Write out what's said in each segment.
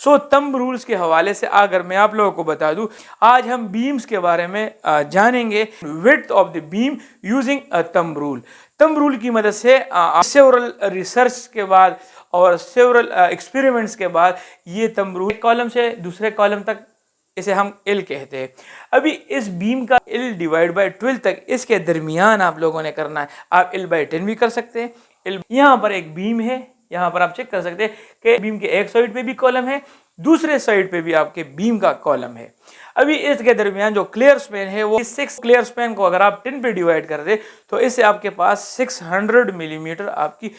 Thumb rules के हवाले से अगर मैं आप लोगों को बता दूं, आज हम बीम्स के बारे में जानेंगे। Width of the beam using a thumb rule. Thumb rule की मदद से सेवरल रिसर्च के बाद और सेवरल एक्सपेरिमेंट्स के बाद ये थंब रूल एक कॉलम से दूसरे कॉलम तक, इसे हम एल कहते हैं। अभी इस बीम का एल डिवाइड बाय 12 तक इसके दरमियान आप लोगों ने करना है। आप एल बाय 10 भी कर सकते हैं। यहाँ पर एक बीम है, यहाँ पर आप चेक कर सकते हैं कि बीम के एक साइड पे भी कॉलम है, दूसरे साइड पे भी आपके बीम का कॉलम है। अभी इसके दरमियान जो क्लियर स्पेन है वो 6 क्लियर स्पेन को अगर आप 10 पे डिवाइड कर दे तो इससे आपके पास 600 मिलीमीटर आपकी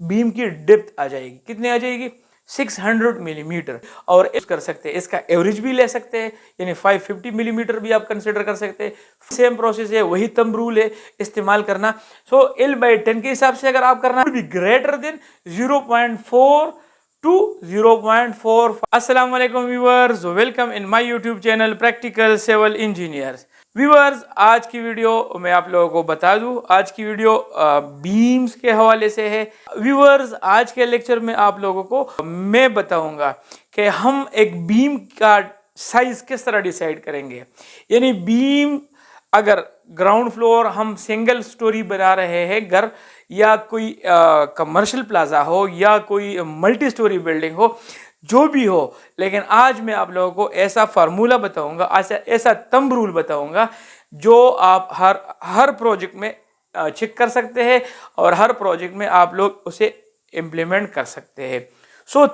बीम की डेप्थ आ जाएगी। कितनी आ जाएगी? 600 मिलीमीटर। और इस कर सकते हैं, इसका एवरेज भी ले सकते हैं, यानी 550 मिलीमीटर भी आप कंसिडर कर सकते हैं। सेम प्रोसेस है, वही थंब रूल है इस्तेमाल करना। सो एल बाई 10 के हिसाब से अगर आप करना भी ग्रेटर देन 0.4 to 0.4। अस्सलाम वालेकुम viewers, welcome in my YouTube channel practical civil engineers. Viewers, आज की वीडियो मैं आप लोगों को बता दूं, आज की वीडियो बीम्स के हवाले से है। व्यूअर्स, आज के लेक्चर में आप लोगों को मैं बताऊंगा कि हम एक बीम का साइज किस तरह डिसाइड करेंगे। यानी बीम अगर ग्राउंड फ्लोर हम सिंगल स्टोरी बना रहे हैं घर, या कोई कमर्शियल प्लाजा हो या कोई मल्टी स्टोरी बिल्डिंग हो, जो भी हो, लेकिन आज मैं आप लोगों को ऐसा फार्मूला बताऊंगा, ऐसा थंब रूल बताऊंगा जो आप हर प्रोजेक्ट में चेक कर सकते हैं और हर प्रोजेक्ट में आप लोग उसे इम्प्लीमेंट कर सकते हैं।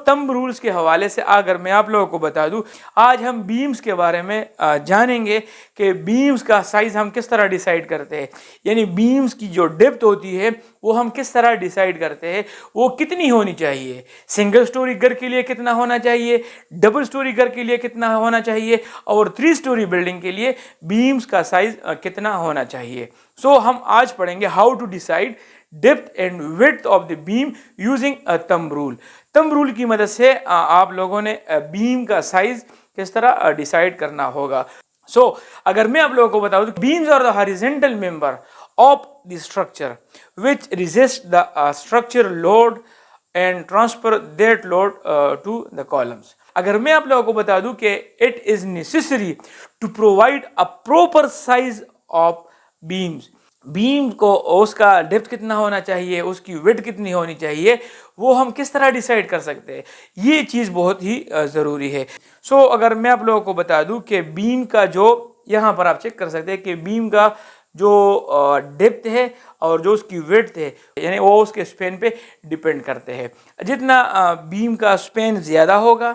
थंब रूल्स के हवाले से अगर मैं आप लोगों को बता दूं, आज हम बीम्स के बारे में जानेंगे कि बीम्स का साइज हम किस तरह डिसाइड करते हैं। यानी बीम्स की जो डेप्थ होती है वो हम किस तरह डिसाइड करते हैं, वो कितनी होनी चाहिए। सिंगल स्टोरी घर के लिए कितना होना चाहिए, डबल स्टोरी घर के लिए कितना होना चाहिए, और 3 स्टोरी बिल्डिंग के लिए बीम्स का साइज कितना होना चाहिए। हम आज पढ़ेंगे how to decide depth and width of the beam using a thumb rule. Thumb rule की मदद से आप लोगों ने बीम का साइज किस तरह डिसाइड करना होगा। अगर मैं आप लोगों को बताऊं तो beams are the horizontal member of the structure which resist the structure load and transfer that load to the columns. अगर मैं आप लोगों को बता दूं कि it is necessary to provide a proper size of beams. Beam को उसका डेप्थ कितना होना चाहिए, उसकी विड्थ कितनी होनी चाहिए, वो हम किस तरह डिसाइड कर सकते हैं, ये चीज़ बहुत ही ज़रूरी है। अगर मैं आप लोगों को बता दूं कि बीम का जो, यहाँ पर आप चेक कर सकते हैं कि बीम का जो डेप्थ है और जो उसकी विड्थ है, यानी वो उसके स्पेन पे डिपेंड करते हैं। जितना बीम का स्पेन ज़्यादा होगा,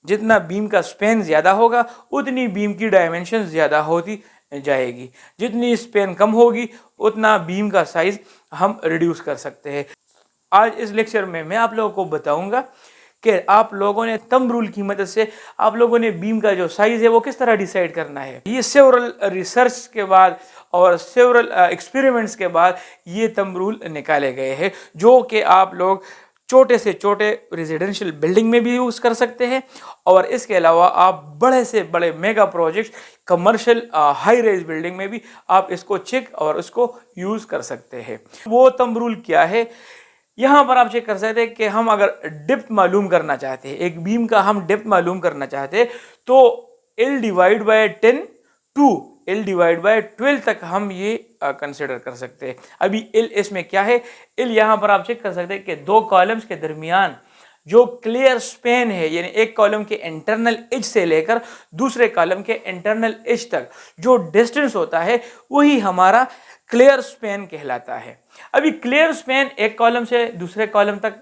जितना बीम का स्पेन ज़्यादा होगा उतनी बीम की डायमेंशन ज़्यादा होती जाएगी। जितनी स्पेन कम होगी उतना बीम का साइज हम रिड्यूस कर सकते हैं। आज इस लेक्चर में मैं आप लोगों को बताऊंगा कि आप लोगों ने थंब रूल की मदद से आप लोगों ने बीम का जो साइज है वो किस तरह डिसाइड करना है। ये सेवरल रिसर्च के बाद और सेवरल एक्सपेरिमेंट्स के बाद ये थंब रूल निकाले गए हैं, जो कि आप लोग छोटे से छोटे रेजिडेंशियल बिल्डिंग में भी यूज़ कर सकते हैं, और इसके अलावा आप बड़े से बड़े mega project commercial high rise building में भी आप इसको चेक और उसको यूज़ कर सकते हैं। वो थंब रूल क्या है, यहाँ पर आप चेक कर सकते हैं कि हम अगर डेप्थ मालूम करना चाहते हैं, एक बीम का हम डेप्थ मालूम करना चाहते हैं, तो L divide by 10 to L divide by 12 तक हम ये कंसिडर कर सकते हैं। अभी L इसमें क्या है, L यहाँ पर आप चेक कर सकते हैं कि 2 कॉलम्स के दरमियान जो क्लियर स्पेन है, यानी एक कॉलम के इंटरनल एज से लेकर दूसरे कॉलम के इंटरनल एज तक जो डिस्टेंस होता है वही हमारा क्लियर स्पेन कहलाता है। अभी क्लियर स्पेन एक कॉलम से दूसरे कॉलम तक,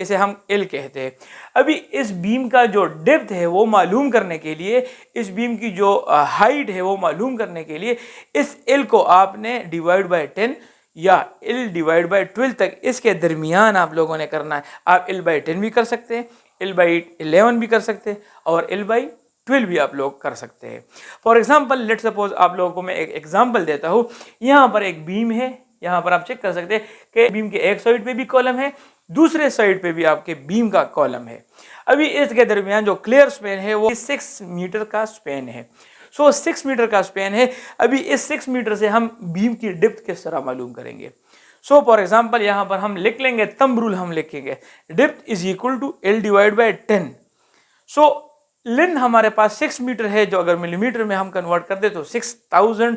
इसे हम एल कहते हैं। अभी इस बीम का जो डेप्थ है वो मालूम करने के लिए, इस बीम की जो हाइट है वो मालूम करने के लिए इस एल को आपने डिवाइड बाय 10 या L डिवाइड बाय 12 तक इसके दरमियान आप लोगों ने करना है। आप L बाई 10 भी कर सकते हैं, L बाई 11 भी कर सकते हैं और L बाई 12 भी आप लोग कर सकते हैं। फॉर एग्जाम्पल, लेट सपोज आप लोगों को मैं एक एग्जाम्पल देता हूँ। यहाँ पर एक बीम है, यहाँ पर आप चेक कर सकते हैं कि बीम के एक साइड पे भी कॉलम है, दूसरे साइड पे भी आपके बीम का कॉलम है। अभी इसके दरमियान जो क्लियर स्पेन है वो 6 मीटर का स्पेन है। 6 मीटर का स्पेन है। अभी इस 6 मीटर से हम बीम की डेप्थ किस तरह मालूम करेंगे। फॉर एग्जाम्पल, यहाँ पर हम लिख लेंगे, थंब रूल हम लिखेंगे, depth is equal to L divide by 10। So length हमारे पास 6 मीटर है, जो अगर मिलीमीटर में हम कन्वर्ट कर दे तो 6000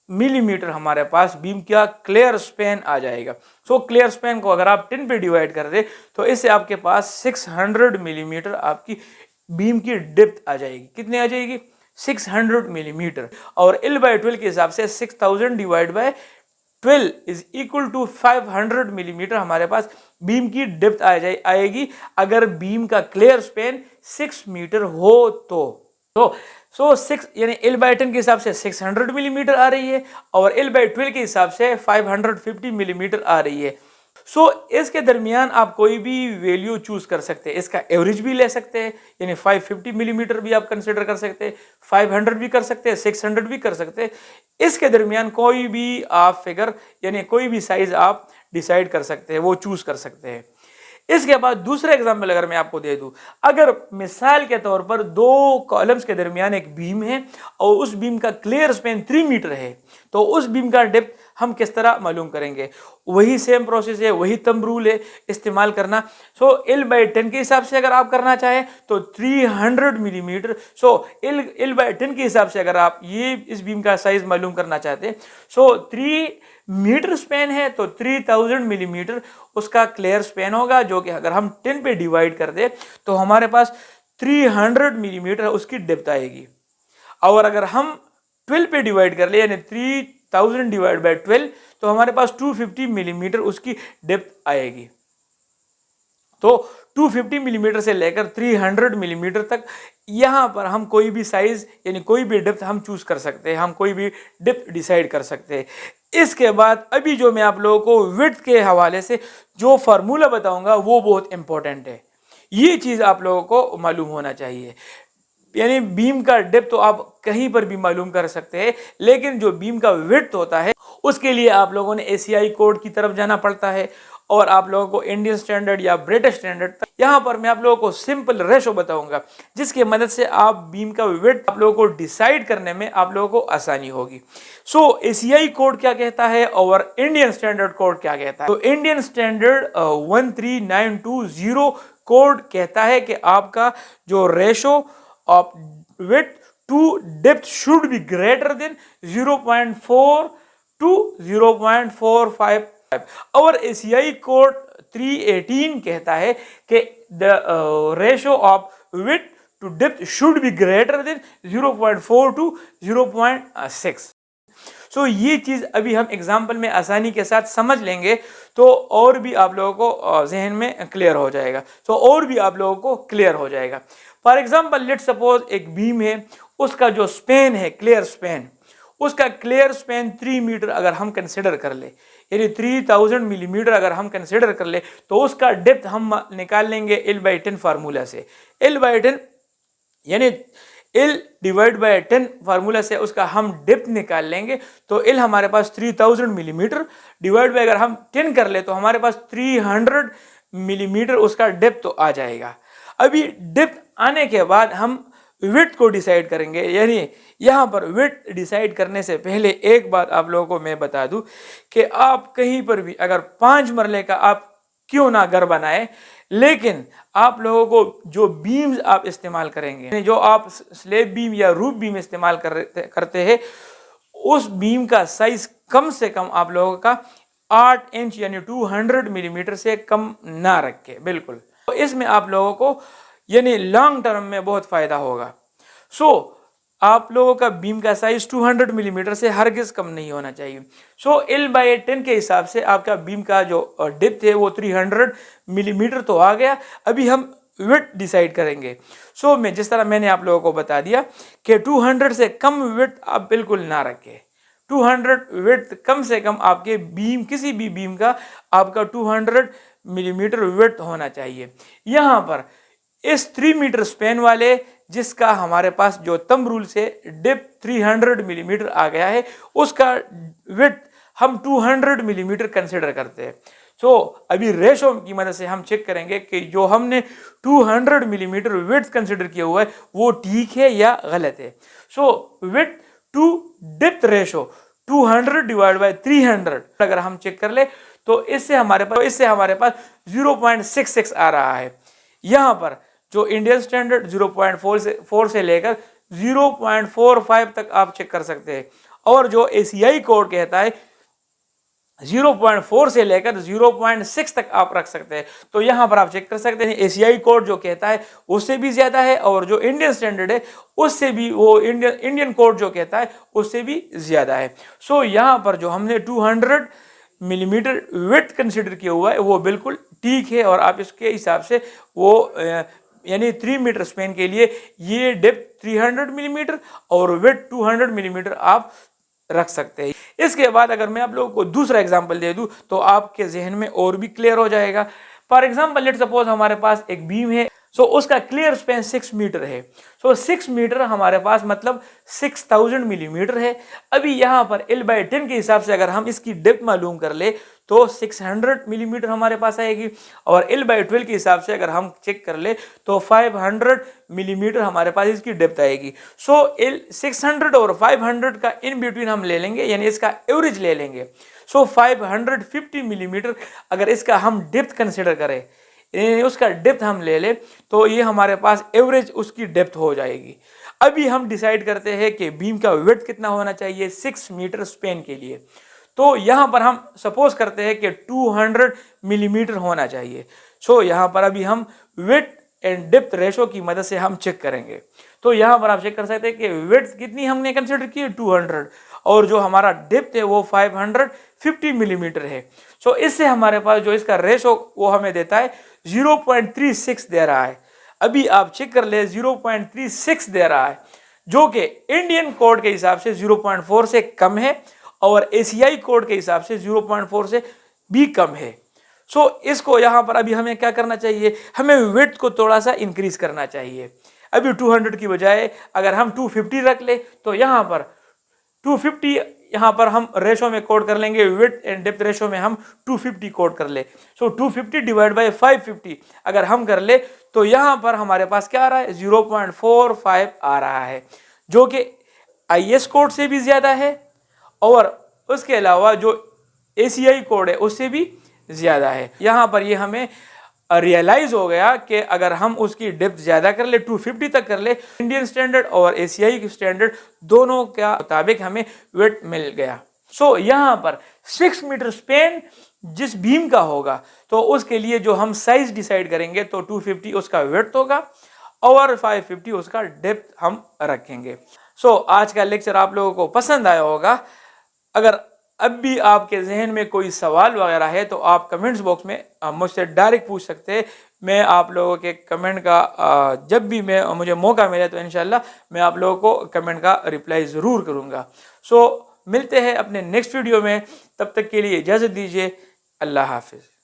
मिलीमीटर हमारे पास बीम का क्लियर स्पैन आ जाएगा। सो क्लियर स्पैन को अगर आप 10 पे डिवाइड कर दे तो इससे आपके पास 600 मिलीमीटर आपकी बीम की डेप्थ आ जाएगी। कितनी आ जाएगी? 600 मिलीमीटर। और L/12 के हिसाब से 6000 divide by 12 is equal to 500 millimetre हमारे पास बीम की डेप्थ आएगी, अगर बीम का क्लियर स्पैन 6 मीटर हो तो सो 6 यानी L/10 के हिसाब से 600 मिलीमीटर आ रही है और L/12 के हिसाब से 550 मिलीमीटर आ रही है। सो इसके दरमियान आप कोई भी वैल्यू चूज कर सकते हैं। इसका एवरेज भी ले सकते हैं, यानी 550 मिलीमीटर भी आप कंसिडर कर सकते हैं, 500 भी कर सकते हैं, 600 भी कर सकते हैं। इसके दरमियान कोई भी आप फिगर यानी कोई भी साइज आप डिसाइड कर सकते हैं, वो चूज कर सकते हैं। इसके बाद दूसरा एग्जाम्पल अगर मैं आपको दे दूं, अगर मिसाल के तौर पर दो कॉलम्स के दरमियान एक बीम है और उस बीम का क्लियर स्पैन 3 मीटर है, तो उस बीम का डेप्थ हम किस तरह मालूम करेंगे? वही सेम प्रोसेस है, वही थंब रूल है इस्तेमाल करना। सो L/10 के हिसाब से अगर आप करना चाहें तो 300 मिलीमीटर। सो L/10 के हिसाब से अगर आप ये इस बीम का साइज मालूम करना चाहते हैं, सो 3 मीटर स्पैन है तो 3000 मिलीमीटर उसका क्लियर स्पैन होगा, जो कि अगर हम 10 पे डिवाइड कर दे तो हमारे पास 300 मिलीमीटर उसकी डेप्थ आएगी। और अगर हम 12 पे डिवाइड कर ले यानी 3000 डिवाइड बाय 12 तो हमारे पास 250 मिलीमीटर उसकी डेप्थ आएगी। तो 250 मिलीमीटर से लेकर 300 मिलीमीटर तक यहां पर हम कोई भी साइज यानी कोई भी डेप्थ हम चूज कर सकते हैं, हम कोई भी डेप्थ डिसाइड कर सकते हैं। इसके बाद अभी जो मैं आप लोगों को विड्थ के हवाले से जो फार्मूला बताऊंगा वो बहुत इंपॉर्टेंट है, ये चीज आप लोगों को मालूम होना चाहिए। यानी बीम का डेप्थ तो आप कहीं पर भी मालूम कर सकते हैं, लेकिन जो बीम का विड्थ होता है उसके लिए आप लोगों ने ACI कोड की तरफ जाना पड़ता है और आप लोगों को इंडियन स्टैंडर्ड या ब्रिटिश स्टैंडर्ड तक। यहाँ पर मैं आप लोगों को सिंपल रेशो बताऊंगा जिसकी मदद से आप बीम का विड्थ आप लोगों को डिसाइड करने में आप लोगों को आसानी होगी। सो ACI कोड क्या कहता है और इंडियन स्टैंडर्ड कोड क्या कहता है? तो इंडियन स्टैंडर्ड 13920 कोड कहता है कि आपका जो ratio of width to depth should be greater than 0.4 to 0.45। और ACI कोड 318 कहता है कि the ratio of width to depth should be greater than 0.4 to 0.6। So ये चीज अभी हम एग्जाम्पल में आसानी के साथ समझ लेंगे तो और भी आप लोगों को जहन में क्लियर हो जाएगा, और भी आप लोगों को क्लियर हो जाएगा। फॉर एग्जाम्पल लेट सपोज एक बीम है, उसका जो स्पैन है क्लियर स्पैन, उसका क्लियर स्पैन 3 मीटर अगर हम कंसिडर कर ले यानी 3000 मिलीमीटर अगर हम कंसिडर कर ले तो उसका डेप्थ हम निकाल लेंगे L/10 फार्मूला से। L/10 यानी L डिवाइड बाय 10 फार्मूला से उसका हम डेप्थ निकाल लेंगे, तो L हमारे पास 3000 मिलीमीटर डिवाइड बाय अगर हम 10 कर ले तो हमारे पास 300 मिलीमीटर उसका डेप्थ तो आ जाएगा। अभी डेप्थ आने के बाद हम विड्थ को डिसाइड करेंगे, यानी यहाँ पर विड्थ डिसाइड करने से पहले एक बात आप लोगों को मैं बता दूं कि आप कहीं पर भी अगर 5 मरले का आप क्यों ना घर बनाए, लेकिन आप लोगों को जो बीम्स आप इस्तेमाल करेंगे, जो आप स्लेब बीम या रूफ बीम इस्तेमाल करते हैं, उस बीम का साइज कम से कम आप लोगों का 8 इंच यानी 200 मिलीमीटर से कम ना रखे बिल्कुल। तो इसमें आप लोगों को यानी लॉन्ग टर्म में बहुत फायदा होगा। सो आप लोगों का बीम का साइज 200 मिलीमीटर से हरगिज कम नहीं होना चाहिए। सो L/10 के हिसाब से आपका बीम का जो डेप्थ है वो 300 मिलीमीटर तो आ गया। अभी हम विड्थ डिसाइड करेंगे। सो मैं जिस तरह मैंने आप लोगों को बता दिया कि 200 से कम विड्थ आप बिल्कुल ना रखें। 200 विड्थ कम से कम आपके बीम किसी भी बीम का आपका 200 मिलीमीटर विड्थ होना चाहिए। यहाँ पर इस 3 मीटर स्पैन वाले जिसका हमारे पास जो थंब रूल से डेप्थ 300 मिलीमीटर आ गया है, उसका विड्थ हम 200 मिलीमीटर कंसिडर करते हैं। सो अभी रेशो की मदद से हम चेक करेंगे कि जो हमने 200 मिलीमीटर विड्थ कंसिडर किया हुआ है वो ठीक है या गलत है। So width to depth ratio 200 divide by 300 अगर हम चेक कर ले तो इससे हमारे पास 0.66 आ रहा है। यहाँ पर जो इंडियन स्टैंडर्ड 0.4 से लेकर 0.45 तक आप चेक कर सकते हैं, और जो एशियाई कोड कहता है 0.4 से लेकर 0.6 तक आप रख सकते हैं। तो यहां पर आप चेक कर सकते हैं, एशियाई कोड जो कहता है उससे भी ज्यादा है, और जो इंडियन स्टैंडर्ड है उससे भी, वो इंडियन कोड जो कहता है उससे भी ज्यादा है। सो यहां पर जो हमने 200 मिलीमीटर विड्थ कंसिडर किया हुआ है वो बिल्कुल ठीक है, और आप इसके हिसाब से वो यानी 3 मीटर स्पेन के लिए ये डेप्थ 300 मिलीमीटर और विड्थ 200 मिलीमीटर आप रख सकते हैं। इसके बाद अगर मैं आप लोगों को दूसरा एग्जांपल दे दूं तो आपके जहन में और भी क्लियर हो जाएगा। फॉर एग्जांपल लेट सपोज हमारे पास एक बीम है, सो उसका क्लियर स्पेन 6 मीटर है। सो 6 मीटर हमारे पास मतलब 6000 मिलीमीटर है। अभी यहाँ पर L/10 के हिसाब से अगर हम इसकी डेप्थ मालूम कर ले तो 600 मिलीमीटर हमारे पास आएगी, और L/12 के हिसाब से अगर हम चेक कर ले तो 500 मिलीमीटर हमारे पास इसकी डेप्थ आएगी। सो 600 और 500 का इन बिटवीन हम ले लेंगे, यानी इसका एवरेज ले लेंगे। सो 550 मिलीमीटर अगर इसका हम डेप्थ कंसिडर करें, उसका डेप्थ हम ले ले, तो ये हमारे पास एवरेज उसकी डेप्थ हो जाएगी। अभी हम डिसाइड करते हैं कि बीम का विड्थ कितना होना चाहिए 6 मीटर स्पेन के लिए। तो यहां पर हम सपोज करते हैं कि 200 मिलीमीटर होना चाहिए। सो यहां पर अभी हम विड्थ एंड डेप्थ रेशो की मदद से हम चेक करेंगे। तो यहां पर आप चेक कर सकते हैं कि विड्थ कितनी हमने कंसिडर की है 200, और जो हमारा डेप्थ है वो 550 मिलीमीटर है। सो इससे हमारे पास जो इसका रेशो वो हमें देता है 0.36 दे रहा है। अभी आप चेक कर ले 0.36 दे रहा है, जो कि इंडियन कोड के हिसाब से 0.4 से कम है, और एशियाई कोड के हिसाब से 0.4 से भी कम है। सो इसको यहां पर अभी हमें क्या करना चाहिए, हमें विड्थ को थोड़ा सा इंक्रीज करना चाहिए। अभी 200 की बजाय अगर हम 250 रख ले तो यहां पर 250 यहां पर हम रेशो में कोड कर लेंगे, विड्थ एंड डेप्थ रेशो में हम 250 कोड कर ले। सो 250 डिवाइड बाय 550 अगर हम कर ले तो यहां पर हमारे पास क्या आ रहा है 0.45 आ रहा है, जो कि IS कोड से भी ज्यादा है, और उसके अलावा जो एशियाई कोड है उससे भी ज्यादा है। यहां पर ये हमें रियलाइज हो गया कि अगर हम उसकी डेप्थ ज्यादा कर ले 250 तक कर ले, इंडियन स्टैंडर्ड और एशियाई स्टैंडर्ड दोनों के मुताबिक हमें वेट मिल गया। सो यहां पर 6 मीटर स्पेन जिस बीम का होगा तो उसके लिए जो हम साइज डिसाइड करेंगे तो 250 उसका वेट होगा और 550 उसका डेप्थ हम रखेंगे। सो आज का लेक्चर आप लोगों को पसंद आया होगा। अगर अब भी आपके जहन में कोई सवाल वगैरह है तो आप कमेंट्स बॉक्स में मुझसे डायरेक्ट पूछ सकते हैं। मैं आप लोगों के कमेंट का जब भी मुझे मौका मिले तो इंशाल्लाह मैं आप लोगों को कमेंट का रिप्लाई ज़रूर करूँगा। सो मिलते हैं अपने नेक्स्ट वीडियो में, तब तक के लिए इजाज़त दीजिए। अल्लाह हाफिज़।